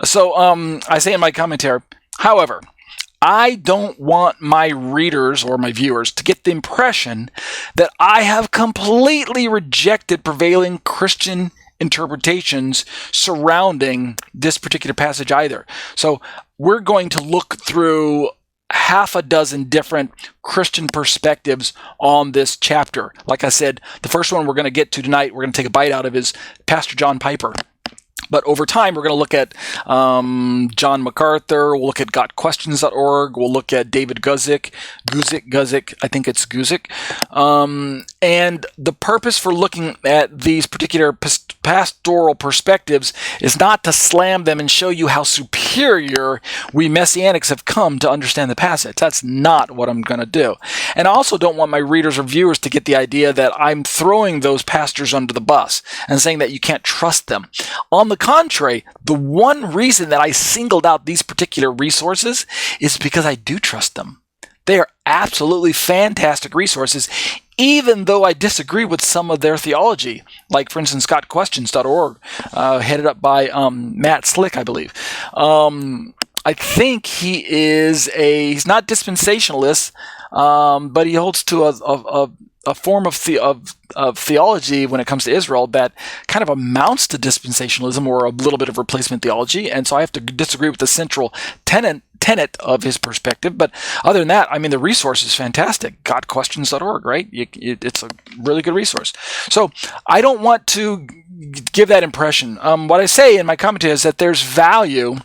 So I say in my commentary, however, I don't want my readers or my viewers to get the impression that I have completely rejected prevailing Christian interpretations surrounding this particular passage either. So we're going to look through half a dozen different Christian perspectives on this chapter. Like I said, the first one we're going to get to tonight, we're going to take a bite out of, is Pastor John Piper. But over time, we're going to look at John MacArthur. We'll look at GotQuestions.org. We'll look at David Guzik. I think it's Guzik. And the purpose for looking at these particular pastoral perspectives is not to slam them and show you how superior we Messianics have come to understand the passage. That's not what I'm going to do. And I also don't want my readers or viewers to get the idea that I'm throwing those pastors under the bus and saying that you can't trust them. On the contrary, the one reason that I singled out these particular resources is because I do trust them. They are absolutely fantastic resources, even though I disagree with some of their theology. Like, for instance, GotQuestions.org, headed up by Matt Slick, I believe. I think he's not dispensationalist, but he holds to a form of theology when it comes to Israel that kind of amounts to dispensationalism or a little bit of replacement theology, and so I have to disagree with the central tenet of his perspective. But other than that, I mean, the resource is fantastic. GotQuestions.org, right? It's a really good resource. So I don't want to give that impression. What I say in my commentary is that there's value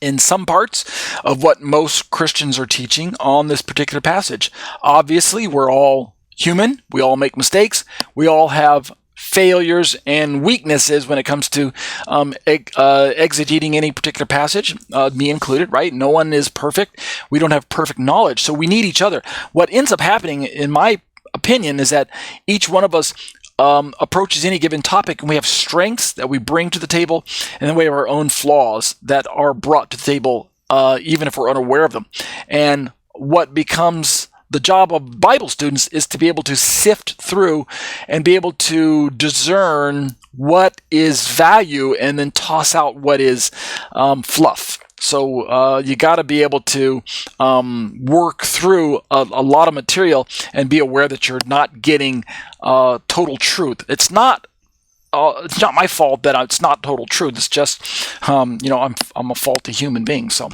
in some parts of what most Christians are teaching on this particular passage. Obviously, we're all human. We all make mistakes. We all have failures and weaknesses when it comes to exegeting any particular passage, me included, right? No one is perfect. We don't have perfect knowledge, so we need each other. What ends up happening, in my opinion, is that each one of us approaches any given topic, and we have strengths that we bring to the table, and then we have our own flaws that are brought to the table, even if we're unaware of them. And what becomes the job of Bible students is to be able to sift through and be able to discern what is value and then toss out what is fluff. So you got to be able to work through a lot of material and be aware that you're not getting total truth. It's not my fault that it's not total truth. It's just, I'm a faulty human being. So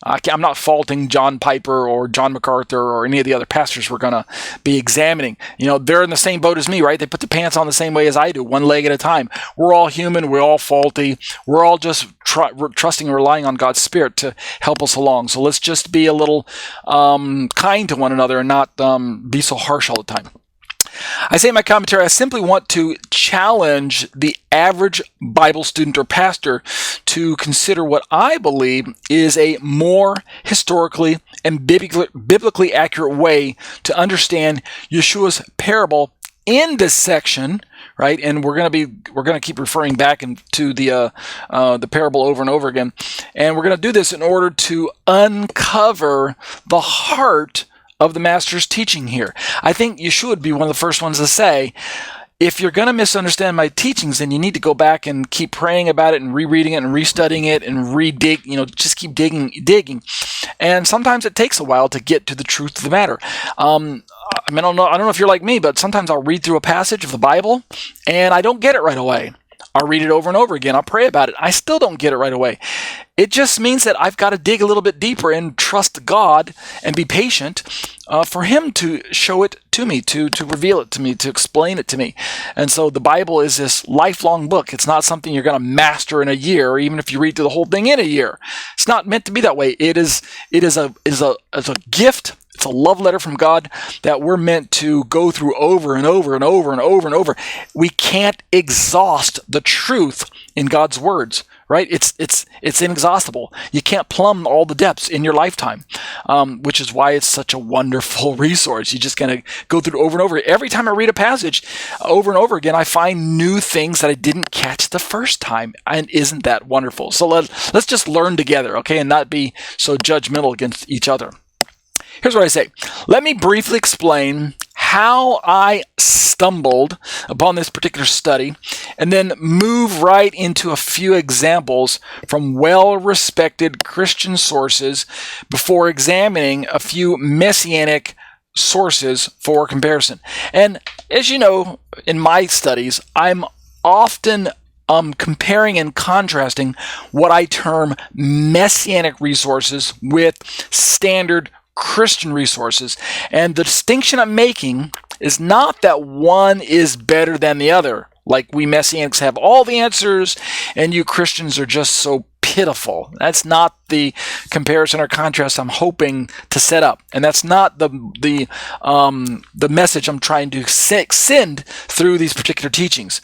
I'm not faulting John Piper or John MacArthur or any of the other pastors we're going to be examining. They're in the same boat as me, right? They put the pants on the same way as I do, one leg at a time. We're all human. We're all faulty. We're all just trusting and relying on God's Spirit to help us along. So let's just be a little kind to one another and not be so harsh all the time. I say in my commentary, I simply want to challenge the average Bible student or pastor to consider what I believe is a more historically and biblically accurate way to understand Yeshua's parable in this section, right? And we're going to keep referring back to the parable over and over again, and we're going to do this in order to uncover the heart of the Master's teaching here. I think Yeshua would be one of the first ones to say, if you're going to misunderstand my teachings, then you need to go back and keep praying about it and rereading it and restudying it and just keep digging. And sometimes it takes a while to get to the truth of the matter. I don't know if you're like me, but sometimes I'll read through a passage of the Bible and I don't get it right away. I'll read it over and over again. I'll pray about it. I still don't get it right away. It just means that I've got to dig a little bit deeper and trust God and be patient for Him to show it to me, to reveal it to me, to explain it to me. And so the Bible is this lifelong book. It's not something you're going to master in a year, or even if you read through the whole thing in a year. It's not meant to be that way. It is a gift. It's a love letter from God that we're meant to go through over and over and over and over and over. We can't exhaust the truth in God's words, right? It's inexhaustible. You can't plumb all the depths in your lifetime, which is why it's such a wonderful resource. You're just going to go through it over and over. Every time I read a passage over and over again, I find new things that I didn't catch the first time. And isn't that wonderful? So let's just learn together, okay, and not be so judgmental against each other. Here's what I say. Let me briefly explain how I stumbled upon this particular study, and then move right into a few examples from well-respected Christian sources before examining a few Messianic sources for comparison. And as you know, in my studies, I'm often comparing and contrasting what I term Messianic resources with standard Christian resources. And the distinction I'm making is not that one is better than the other, like we Messianics have all the answers and you Christians are just so pitiful. That's not the comparison or contrast I'm hoping to set up, and that's not the message I'm trying to send through these particular teachings.